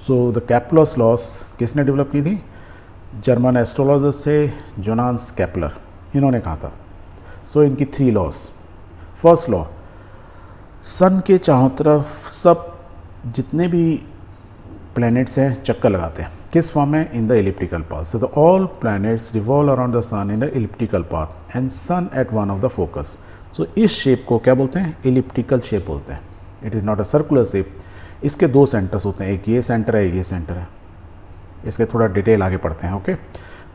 So the Kepler's loss किसने develop की थी? जर्मन एस्ट्रोलॉजर थे जोहान्स केपलर, इन्होंने कहा था। सो इनकी 3 लॉस। फर्स्ट लॉ, सन के चारों तरफ सब जितने भी प्लैनेट्स हैं चक्कर लगाते हैं, किस फॉर्म में? In the elliptical path. So the all planets revolve around the sun in the elliptical path and sun at one of the focus. So इस शेप को क्या बोलते हैं? एलिप्टिकल शेप बोलते हैं। It is not a circular shape. इसके 2 centres होते हैं, एक ये सेंटर है, एक ये सेंटर है। इसके थोड़ा डिटेल आगे पढ़ते हैं, ओके।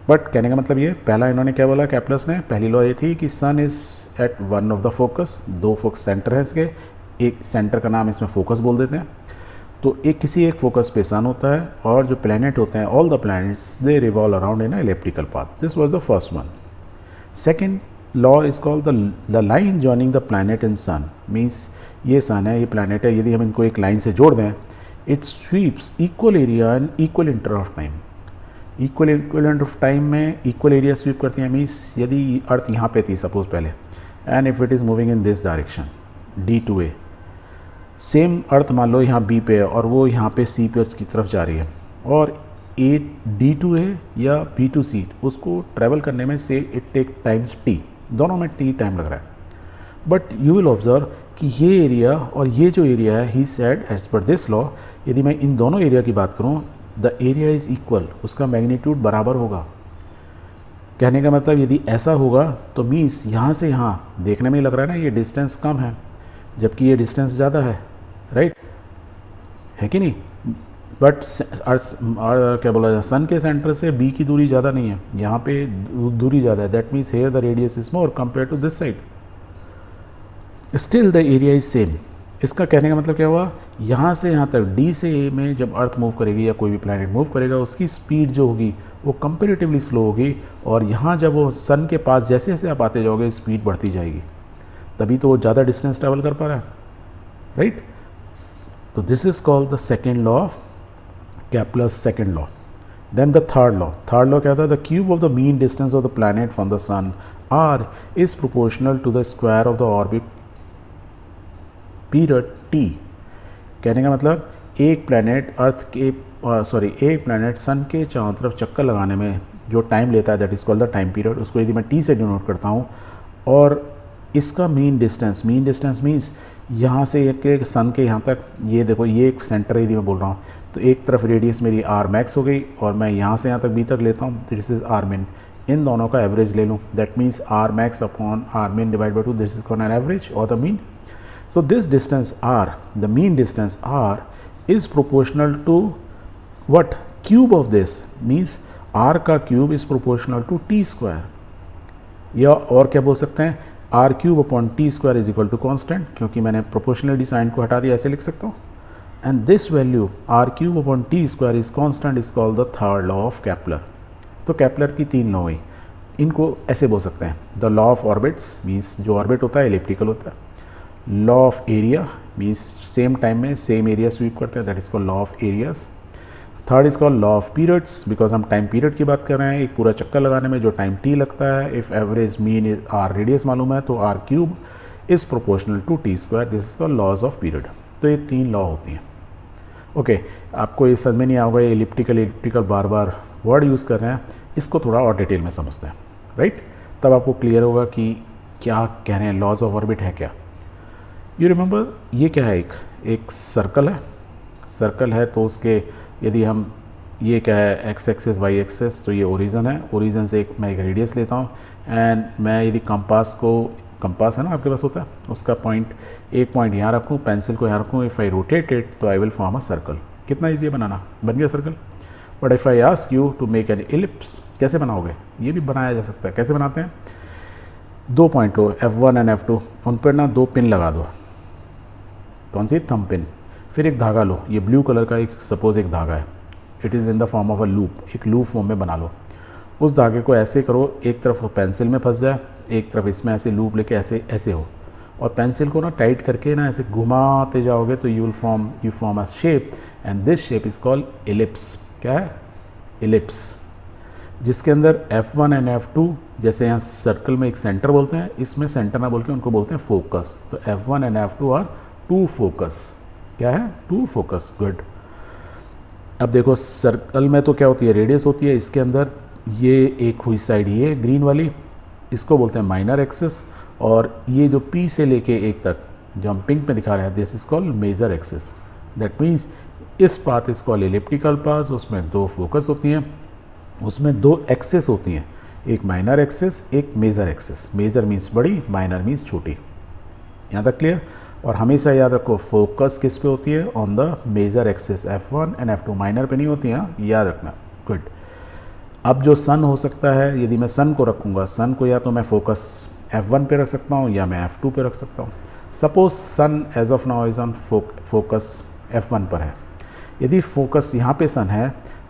बट कहने का मतलब ये, पहला इन्होंने क्या बोला कैप्लर्स ने, पहली लॉ ये थी कि sun is at one of the focus. 2 focus centre है इसके, एक सेंटर का नाम इसमें फोकस बोल देते हैं। तो एक किसी एक फोकस पे सन होता है और जो प्लैनेट होते हैं, all the planets they revolve around in elliptical path. This was the first one. Second law is called the line joining the planet in sun. Means ये सन है, ये प्लैनेट है, यदि हम इनको एक लाइन से जोड़ दें, it sweeps equal area and equal interval of time. Equal interval of time में इक्वल एरिया स्वीप करती है। मीन्स यदि अर्थ यहाँ पे थी सपोज पहले, and if it is moving in this direction D2A, same earth मान लो यहाँ B पे है और वो यहाँ पे C पे की तरफ जा रही है, और D2A या B2C उसको ट्रैवल करने में से इट टेक टाइम्स T, दोनों में T टाइम लग रहा है। बट यू विल ऑब्जर्व कि ये एरिया और ये जो एरिया है, he said as per this law, यदि मैं इन दोनों एरिया की बात करूँ, द एरिया इज़ इक्वल, उसका मैग्नीट्यूड बराबर होगा। कहने का मतलब यदि ऐसा होगा तो मीन्स यहाँ से यहाँ देखने में ही लग रहा है ना ये डिस्टेंस कम है, जबकि ये डिस्टेंस ज़्यादा है, राइट है कि नहीं? बट क्या बोला जाए, सन के सेंटर से बी की दूरी ज़्यादा नहीं है, यहाँ पे दूरी ज़्यादा है। That means here the radius is more compare to this side, still the area is same. इसका कहने का मतलब क्या हुआ, यहाँ से यहाँ तक डी से ए में जब अर्थ मूव करेगी या कोई भी प्लैनेट मूव करेगा, उसकी स्पीड जो होगी वो कंपेरेटिवली स्लो होगी, और यहाँ जब वो सन के पास जैसे जैसे आप आते जाओगे स्पीड बढ़ती जाएगी, तभी तो वो ज़्यादा डिस्टेंस ट्रैवल कर पा रहा है, राइट? तो this is called the second law of Kepler's second law. Then the third law. Third law क्या था? The cube of the mean distance of the planet from the sun r is proportional to the square of the orbit period t. कहने का मतलब एक planet earth के एक planet sun के चारों तरफ चक्कर लगाने में जो टाइम लेता है, that is called the time period. उसको यदि मैं t से डिनोट करता हूँ, और इसका मीन डिस्टेंस मीन्स यहाँ से एक सन के यहाँ तक, ये देखो ये एक सेंटर है यदि मैं बोल रहा हूँ, तो एक तरफ रेडियस मेरी r मैक्स हो गई, और मैं यहाँ से यहाँ तक b तक लेता हूँ, दिस इज r min। इन दोनों का एवरेज ले लूँ, that means r max upon r min divide by 2, this is called an average or the mean. So this distance r, the mean distance r is proportional to what? Cube of this, means r का cube is proportional to t square, या और क्या बोल सकते हैं, R cube upon T square is equal to constant, क्योंकि मैंने proportionality sign को हटा दिया, ऐसे लिख सकता हूँ। And this value R cube upon T square is constant is called the third law of Kepler. तो केपलर की 3 लॉ हुई, इनको ऐसे बोल सकते हैं। The law of orbits, means जो ऑर्बिट होता है एलिप्टिकल होता है। Law of area, means same time में सेम एरिया स्वीप करते हैं, that is called law of areas. Third is called law of periods, because हम टाइम पीरियड की बात कर रहे हैं, एक पूरा चक्कर लगाने में जो टाइम टी लगता है। If average mean is R radius मालूम है, तो R cube is proportional to T square, this is called laws of period. तो ये 3 लॉ होती हैं, ओके। आपको ये समझ में नहीं आएगा, ये एलिप्टिकल बार बार वर्ड यूज़ कर रहे हैं, इसको थोड़ा और डिटेल में समझते हैं, राइट? तब आपको क्लियर होगा कि क्या कह रहे हैं, लॉज ऑफ ऑर्बिट है क्या। यू रिमेंबर ये क्या है, एक सर्कल है, तो उसके यदि हम ये क्या है, एक्स एक्सेस वाई एक्सेस, तो ये ओरिजन है, ओरिजन से मैं एक रेडियस लेता हूँ, एंड मैं यदि कंपास है ना आपके पास होता है, उसका एक पॉइंट यहाँ रखूँ, पेंसिल को यहाँ रखूँ, इफ़ आई रोटेट इट तो I will form a circle. कितना ईजी है बनाना, बन गया circle. But if I ask you to make an ellipse, कैसे बनाओगे? ये भी बनाया जा सकता है। कैसे बनाते हैं? 2 पॉइंट को F1 एंड F2, उन पर ना 2 पिन लगा दो। कौन सी? Thumb pin. फिर एक धागा लो, ये ब्लू कलर का सपोज एक धागा है, it is in the form of a loop, एक लूप फॉर्म में बना लो। उस धागे को ऐसे करो, एक तरफ पेंसिल में फंस जाए, एक तरफ इसमें ऐसे लूप लेके ऐसे हो, और पेंसिल को ना टाइट करके ना ऐसे घुमाते जाओगे तो you form a shape, and this shape is called ellipse. क्या है? इलिप्स, जिसके अंदर F1 एंड F2, जैसे यहाँ सर्कल में एक सेंटर बोलते हैं, इसमें सेंटर ना बोल के उनको बोलते हैं फोकस। तो F1 and F2 are 2 focus. क्या है? 2 फोकस। गुड। अब देखो सर्कल में तो क्या होती है, रेडियस होती है, इसके अंदर ये एक हुई साइड ये ग्रीन वाली, इसको बोलते हैं माइनर एक्सिस, और ये जो P से लेके 1 तक जो हम पिंक में दिखा रहे हैं, this is called major axis. That means इस path is called elliptical path, उसमें 2 फोकस होती हैं, उसमें 2 एक्सिस होती हैं, एक माइनर एक्सिस एक मेजर एक्सिस। मेजर मीन्स बड़ी, माइनर मीन्स छोटी। यहाँ तक क्लियर। और हमेशा याद रखो फोकस किस पे होती है, on the major axis F1 and F2, minor पे नहीं होती है, याद रखना। गुड। अब जो सन हो सकता है, यदि मैं सन को रखूँगा, सन को या तो मैं फोकस F1 पे रख सकता हूँ या मैं F2 पे रख सकता हूँ। Suppose sun as of now is on focus F1 पर है। यदि फोकस यहाँ पे सन है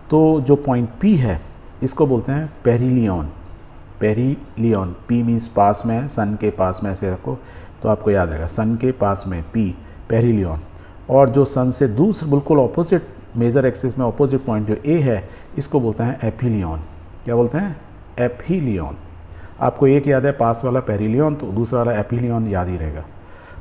तो जो पॉइंट P है इसको बोलते हैं पेरिलियन। पेरिलियन, P मीन्स पास में है, सन के पास में ऐसे रखो तो आपको याद रहेगा, सन के पास में P, पेरिलियन। और जो सन से दूसरे बिल्कुल ऑपोजिट मेजर एक्सिस में ऑपोजिट पॉइंट जो A है, इसको बोलते हैं एपिलियन। क्या बोलते हैं, एपिलियन। आपको एक याद है पास वाला पेरिलियन, तो दूसरा वाला एपिलियन याद ही रहेगा।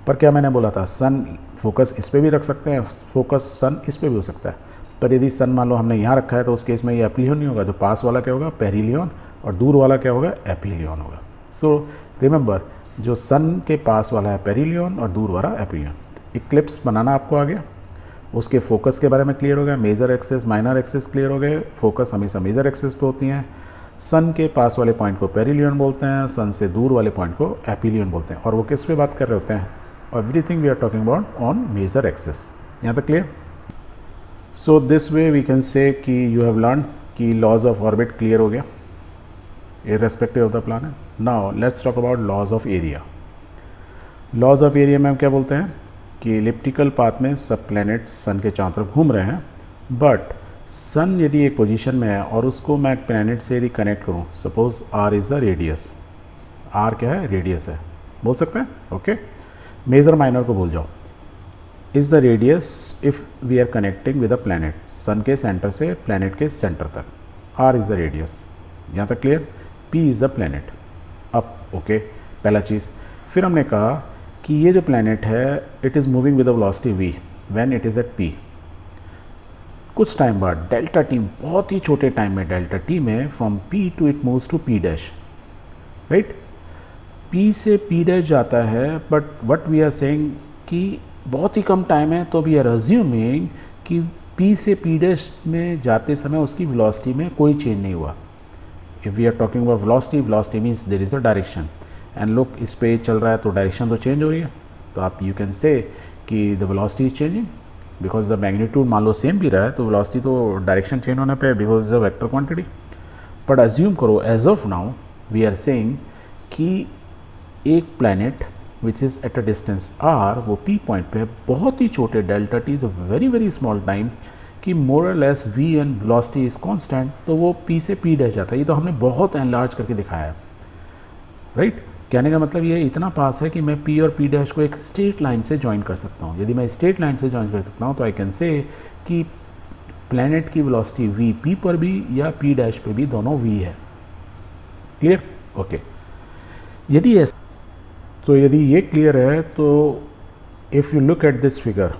पर क्या मैंने बोला था, सन फोकस इस पर भी रख सकते हैं, फोकस सन इस पर भी हो सकता है, पर यदि सन मान लो हमने यहाँ रखा है तो उस केस में ये एपिलियन नहीं होगा, जो पास वाला क्या होगा, पेरिलियन, और दूर वाला क्या होगा, एपिलियन होगा। सो रिमेंबर, जो सन के पास वाला है पेरिलियन और दूर वाला एपिलियन। इक्लिप्स बनाना आपको आ गया, उसके फोकस के बारे में क्लियर हो गया, major axis minor axis clear हो गए, फोकस हमेशा मेजर एक्सिस पे होती हैं, सन के पास वाले पॉइंट को पेरिलियन बोलते हैं, सन से दूर वाले पॉइंट को एपिलियन बोलते हैं। और वो किस पे बात कर रहे होते हैं, everything we are talking about on major axis. यहाँ तक clear. So this way we can say कि यू हैव लर्न कि लॉज ऑफ ऑर्बिट क्लियर हो गया irrespective of the planet. Now let's talk about laws of area. Laws of area में हम क्या बोलते हैं कि एलिप्टिकल पाथ में सब प्लैनेट्स सन के चारों तरफ घूम रहे हैं, बट सन यदि एक पोजीशन में है और उसको मैं प्लैनेट से यदि कनेक्ट करूं, suppose r is the radius, r क्या है, रेडियस है, बोल सकते हैं, ओके। मेजर माइनर को भूल जाओ, is the radius if we are connecting with a planet, sun के सेंटर से प्लैनेट के सेंटर तक, r इज़ द रेडियस। यहाँ तक clear. p is the planet, up, okay, पहला चीज़। फिर हमने कहा कि ये जो प्लैनेट है it is moving with a velocity v when it is at p। कुछ टाइम बाद डेल्टा टी, बहुत ही छोटे टाइम में डेल्टा टी में, from p to it moves to p dash, right. p से p डैश जाता है, but what we are saying कि बहुत ही कम टाइम है, तो वी आर अज्यूमिंग कि p से p डैश में जाते समय उसकी वेलोसिटी में कोई चेंज नहीं हुआ। If we are talking about velocity, velocity means there is a direction, and look इस पे चल रहा है तो डायरेक्शन तो चेंज हो रही है, तो आप यू कैन से कि the velocity is changing because the magnitude मान लो सेम भी रहा है, तो वेलोसिटी तो डायरेक्शन चेंज होने पे because is a vector quantity. But assume करो as of now we are saying कि एक planet which is at a distance r, वो p पॉइंट पे है, बहुत ही छोटे delta t is a very very small time, कि more or less v and velocity is constant, तो वो p से p डैश जाता है। ये तो हमने बहुत एनलार्ज करके दिखाया है, राइट। कहने का मतलब ये इतना पास है कि मैं p और p डैश को एक स्ट्रेट लाइन से ज्वाइन कर सकता हूँ। यदि मैं स्ट्रेट लाइन से ज्वाइन कर सकता हूँ तो आई कैन से कि प्लैनेट की वेलोसिटी v p पर भी या p डैश पे भी दोनों v है। Clear, okay. यदि ऐसा, तो यदि ये क्लियर है तो if you look at this figure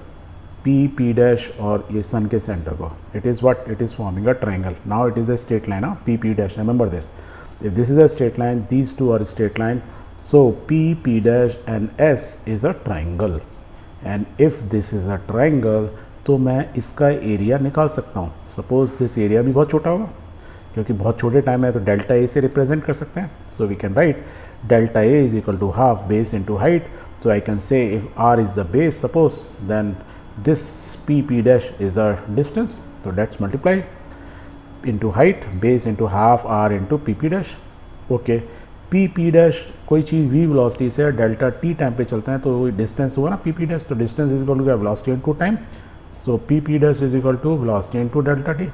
p dash और ये सन के सेंटर को, it is what, it is forming a triangle. Now it is a straight line, p dash, remember this, if this is a straight line, these two are straight line, so p dash and s is a triangle, and if this is a triangle तो मैं इसका area निकाल सकता हूँ। Suppose this area भी बहुत छोटा होगा, क्योंकि बहुत छोटे टाइम है तो डेल्टा ए से रिप्रेजेंट कर सकते हैं। So we can write delta A is equal to half base into height, so I can say if r is the base suppose, then this p dash is the distance, so let's multiply into height, base into half r into p dash, okay. p dash कोई चीज़ v velocity से delta t time पे चलते हैं तो distance हुआ ना p dash, तो distance is equal to velocity into time, so p dash is equal to velocity into delta t।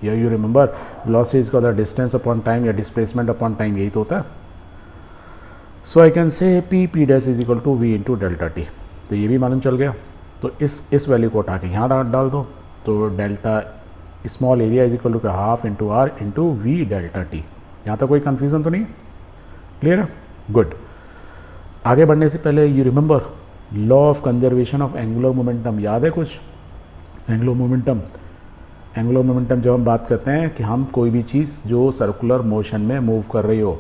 या you remember velocity is equal to distance upon time या displacement upon time, यही तो होता है। So I can say p dash is equal to v into delta t, तो ये भी मालूम चल गया। तो इस वैल्यू को उठा के यहाँ डाल दो, तो delta small area is equal to half into r into v delta t। यहाँ तक कोई कन्फ्यूज़न तो नहीं, क्लियर है, गुड। आगे बढ़ने से पहले you remember law of conservation of angular momentum, याद है कुछ एंगुलर मोमेंटम? एंगुलर मोमेंटम जब हम बात करते हैं कि हम कोई भी चीज़ जो सर्कुलर मोशन में मूव कर रही हो,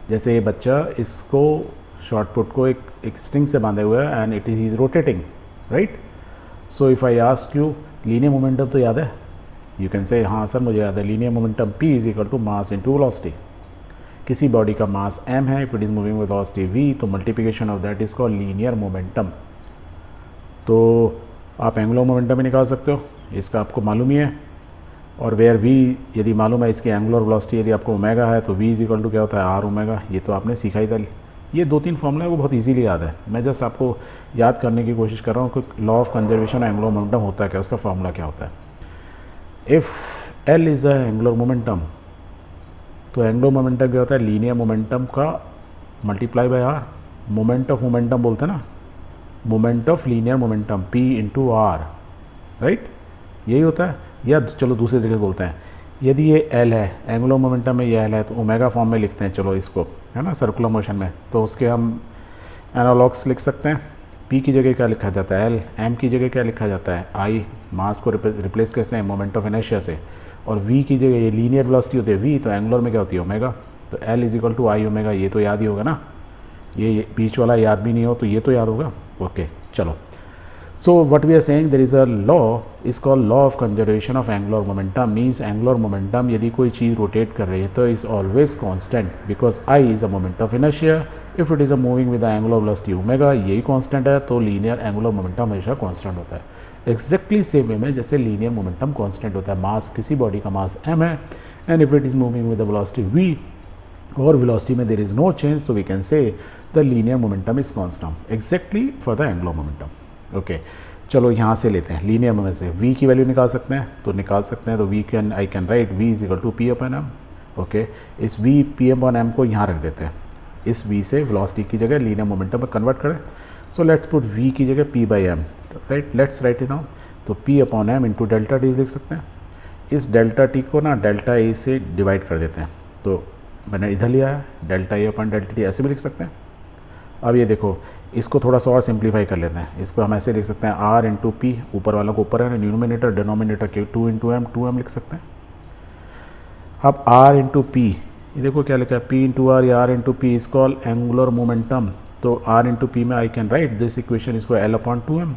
जैसे ये बच्चा इसको शॉर्ट पुट को एक स्ट्रिंग से बांधे हुए है and it is rotating, right. So if I ask you linear momentum तो याद है, यू कैन से हाँ सर मुझे याद है, linear momentum P is equal to mass into velocity. किसी बॉडी का मास m है, if it is moving with velocity v, तो multiplication of that is called linear momentum. तो आप एंगुलर मोमेंटम भी निकाल सकते हो, इसका आपको मालूम ही है। और वेयर v यदि मालूम है, इसकी एंगुलर वेलोसिटी यदि आपको ओमेगा है तो v इज इक्वल टू क्या होता है, r ओमेगा। ये तो आपने सीखा ही था। ये 2-3 फॉर्मूला है वो बहुत इजीली याद है, मैं जस्ट आपको याद करने की कोशिश कर रहा हूँ कि law of conservation angular momentum होता है क्या, उसका फॉर्मूला क्या होता है। If L is a angular momentum, तो एंगुलर मोमेंटम क्या होता है, लीनियर मोमेंटम का multiply by r। Moment of momentum बोलते हैं ना, moment of linear momentum P into R, right, यही होता है। या चलो दूसरे जगह बोलते हैं, यदि ये L है, एंगुलर मोमेंटम में ये L है, तो ओमेगा फॉर्म में लिखते हैं, चलो इसको, है ना, सर्कुलर मोशन में, तो उसके हम एनालॉग्स लिख सकते हैं। P की जगह क्या लिखा जाता है, L, M की जगह क्या लिखा जाता है, I, मास को रिप्लेस करते हैं मोमेंट ऑफ इनर्शिया से, और V की जगह ये लीनियर वेलोसिटी होती है V, तो एंगुलर में क्या होती है ओमेगा, तो L is equal to I omega. ये तो याद ही होगा ना, ये बीच वाला याद भी नहीं हो तो ये तो याद होगा। ओके चलो, so what we are saying, there is a law is called law of conservation of angular momentum, means angular momentum यदि कोई चीज़ रोटेट कर रही है तो is always constant because I is a moment of inertia, if it is a moving with the angular velocity omega, यही constant है, तो linear angular momentum हमेशा constant होता है। exactly same वे में जैसे linear momentum constant होता है, मास किसी बॉडी का मास m है and if it is moving with the velocity v और velocity में there is no change, so we can say the linear momentum is constant exactly for the angular momentum। Okay चलो यहाँ से लेते हैं linear में से v की वैल्यू निकाल सकते हैं, तो निकाल सकते हैं, तो I can write v is equal to P upon M. Okay, इस v p अपॉन एम को यहाँ रख देते हैं, इस v से वेलोसिटी की जगह लीनियर मोमेंटम में कन्वर्ट करें। सो लेट्स पुट v की जगह p by M, right, let's write it down. तो p upon M into delta T लिख सकते हैं। इस डेल्टा टी को ना डेल्टा ए से डिवाइड कर देते हैं, तो मैंने इधर लिया है, delta A upon delta T ऐसे भी लिख सकते हैं। अब ये देखो, इसको थोड़ा सा और सिंप्लीफाई कर लेते हैं, इसको हम ऐसे लिख सकते हैं r इंटू पी, ऊपर वाला को ऊपर है, न्यूमिनेटर डिनोमिनेटर के 2 इंटू एम, 2m लिख सकते हैं। अब r इंटू पी, ये देखो क्या लिखा है, p इंटू आर या r into P is call angular momentum, तो r इंटू पी में I can write this equation इसको L अपॉन 2m।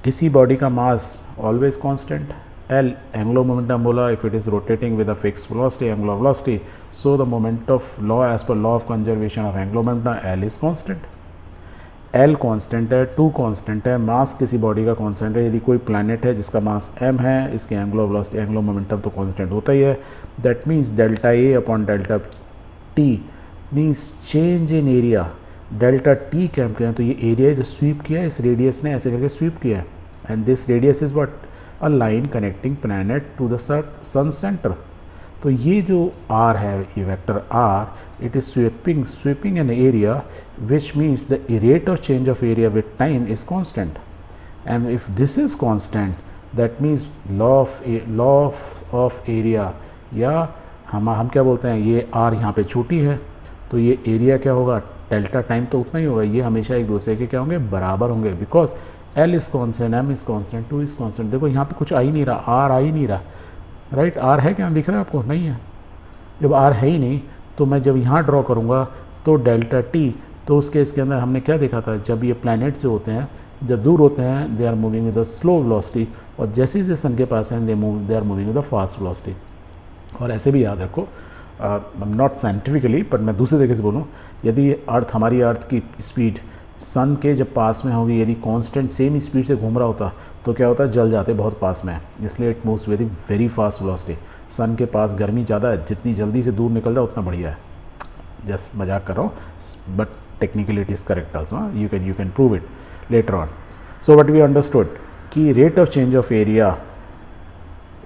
किसी बॉडी का mass always constant, L angular momentum बोला, if it is rotating with a fixed velocity, angular velocity, so the moment of law as per law of conservation of angular momentum, L is constant। L constant है, 2 constant है, मास किसी body का constant है। यदि कोई planet है जिसका मास m है, इसके angular velocity, angular momentum तो constant होता ही है। That means delta A upon delta T means change in area। Delta T क्या हम कहें, तो ये एरिया जो स्वीप किया है, इस रेडियस ने ऐसे करके स्वीप किया है, and this radius is what, a line connecting planet to the sun centre. तो ये जो r है, ये vector r, it is sweeping an area which means the rate of change of area with time is constant, and if this is constant that means law of area, या हम क्या बोलते हैं, ये r यहाँ पे छोटी है तो ये एरिया क्या होगा, डेल्टा टाइम तो उतना ही होगा, ये हमेशा एक दूसरे के क्या होंगे, बराबर होंगे, because L is constant, M is constant, 2 is constant. देखो यहाँ पे कुछ आ ही नहीं रहा, R आ ही नहीं रहा, राइट, R है क्या, दिख रहा है आपको, नहीं है। जब R है ही नहीं तो मैं जब यहाँ ड्रॉ करूँगा तो डेल्टा टी, तो उस केस के अंदर हमने क्या देखा था, जब ये प्लैनेट से होते हैं, जब दूर होते हैं they are moving with the slow velocity, और जैसे जैसे सन के पास हैं they are moving with the fast velocity. और ऐसे भी याद रखो, नॉट साइंटिफिकली पर मैं दूसरे तरीके से बोलूँ, यदि अर्थ, हमारी अर्थ की स्पीड सन के जब पास में होगी, यदि कांस्टेंट सेम स्पीड से घूम रहा होता तो क्या होता है, जल जाते बहुत पास में, इसलिए it moves with very fast velocity. Sun के पास गर्मी ज़्यादा है, जितनी जल्दी से दूर निकल जाए उतना बढ़िया है। जस्ट मजाक कर रहा हूँ, but technically it is correct also, you can prove it later on. So what we understood कि rate of change of area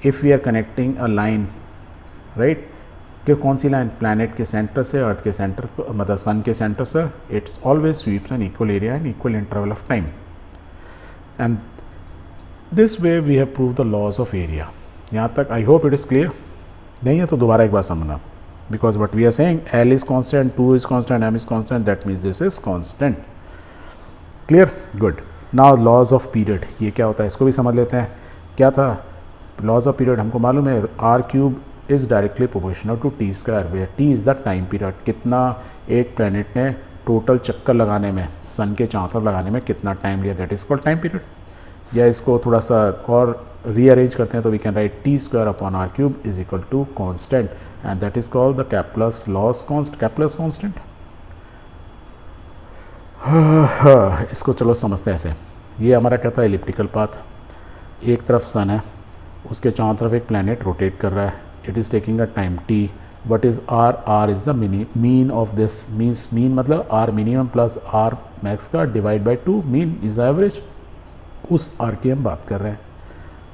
if we are connecting a line, right, कि कौन सी लाइन, प्लैनेट के सेंटर से, अर्थ के centre, मतलब sun के सेंटर से, it's always sweeps an equal area and equal interval of time, and this way we have prove the laws of area. यहाँ तक I hope it is clear, नहीं है तो दोबारा एक बार समझना, because what we are saying L is constant, 2 is constant, M is constant, that means this is constant. Clear, good. Now laws of period, ये क्या होता है, इसको भी समझ लेते हैं। क्या था, लॉज ऑफ पीरियड हमको मालूम है, R cube is directly proportional to T square, where T is the time period, कितना एक प्लैनेट ने टोटल चक्कर लगाने में, सन के चारों तरफ लगाने में कितना टाइम लिया, that is called time period. या इसको थोड़ा सा और रीअरेंज करते हैं तो we can write T square upon are cube is equal to constant and that is called the Kepler's laws Kepler's constant. इसको चलो समझते हैं ऐसे। ये हमारा क्या था, एलिप्टिकल पाथ, एक तरफ सन है, उसके चारों तरफ एक प्लैनेट रोटेट कर रहा है, it is taking a time T, what is R is the mean of this, means mean मतलब R minimum plus R max का divide by 2, mean is average, उस आर की हम बात कर रहे हैं,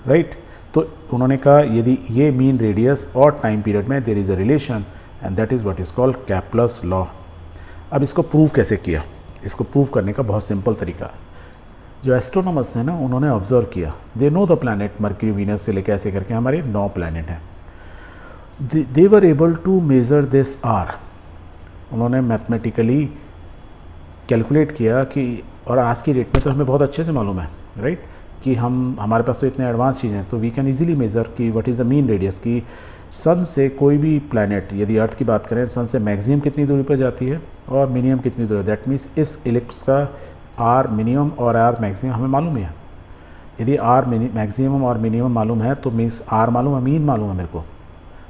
राइट। तो उन्होंने कहा यदि ये मीन रेडियस और टाइम पीरियड में there is a relation and that is what is called Kepler's law. अब इसको प्रूव कैसे किया, इसको प्रूव करने का बहुत सिंपल तरीका है। जो एस्ट्रोनॉमर्स हैं ना, उन्होंने ऑब्जर्व किया, they know the planet Mercury Venus से लेकर ऐसे करके हमारे 9 प्लैनेट हैं, they were able to measure this R. उन्होंने मैथमेटिकली कैलकुलेट किया कि, और आज की डेट में तो हमें बहुत अच्छे से मालूम है, राइट, कि हमारे पास तो इतने एडवांस चीज़ें हैं, तो वी कैन इजीली मेज़र कि what is the mean radius, की सन से कोई भी प्लैनेट, यदि अर्थ की बात करें, सन से मैक्सिमम कितनी दूरी पर जाती है और मिनिमम कितनी दूरी, दैट मीन्स इस इलिप्स का आर मिनिमम और आर मैक्सिमम हमें मालूम है। यदि आर मैक्सिमम और मिनिमम मालूम है तो मीन्स आर मालूम है, मीन मालूम है मेरे को,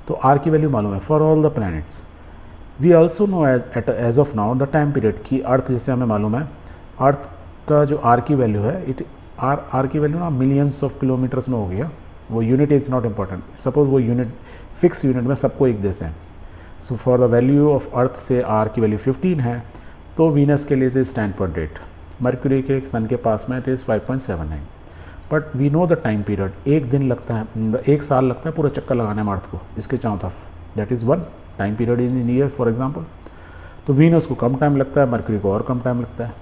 तो आर की वैल्यू मालूम है for all the planets. We also know as of now the time period, की अर्थ जैसे हमें मालूम है, अर्थ का जो आर की वैल्यू है, इट आर की वैल्यू ना मिलियंस ऑफ किलोमीटर्स में हो गया, वो unit is not important, suppose वो यूनिट फिक्स यूनिट में सबको एक देते हैं। So for the value of earth से आर की वैल्यू 15 है, तो वीनस के लिए इट इज़ 10.8, मर्क्यूरी के सन के पास में it is 5.79, but we know the time period, एक दिन लगता है, एक साल लगता है पूरा चक्कर लगाने में अर्थ को, इसके चारों तरफ, that is 1 time period in year for example. तो वीनस को कम टाइम लगता है, मर्क्यूरी को और कम टाइम लगता है।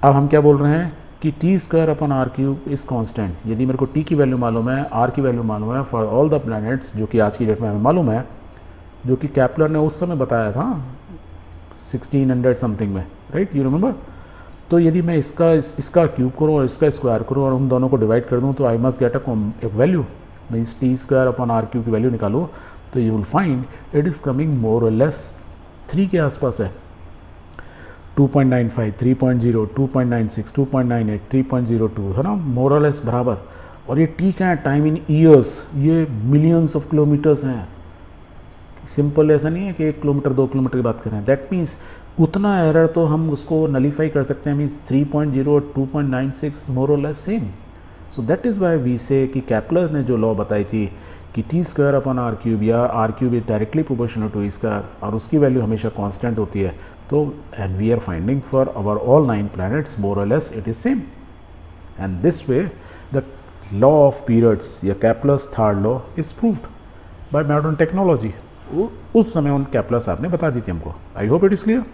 अब हम क्या बोल रहे हैं कि T square upon are cube is constant, यदि मेरे को टी की वैल्यू मालूम है, आर की वैल्यू मालूम है फॉर ऑल द प्लैनेट्स, जो कि आज की डेट में हमें मालूम है, जो कि कैप्लर ने उस समय बताया था 1600 समथिंग में, राइट, यू रिमेंबर। तो यदि मैं इसका क्यूब करूँ और इसका स्क्वायर करूँ और उन दोनों को डिवाइड कर दूँ, तो I must get a value, मैं इस T square upon are cube की वैल्यू निकालूँ, तो you will find it is coming more or less 3 के आसपास है, 2.95, 3.0, 2.96, 2.98, 3.02, है ना, मोर और लेस बराबर। और ये टी क्या है, टाइम इन ईयर्स, ये मिलियंस ऑफ किलोमीटर्स हैं, सिंपल ऐसा नहीं है कि 1 किलोमीटर 2 किलोमीटर की बात करें, दैट मीन्स उतना एरर तो हम उसको नलीफाई कर सकते हैं, means 3.0, 2.96 more or less same. So that is why we say कि कैप्लर ने जो लॉ बताई थी कि T square upon are cube या R cube is directly proportional to E square, और उसकी वैल्यू हमेशा कांस्टेंट होती है, तो and we are finding for our all 9 planets more or less it is same, and this way the law of periods या Kepler's third law is proved bye modern technology. उस समय उन Kepler साहब ने बता दी थी हमको। आई होप इट इज़ क्लियर।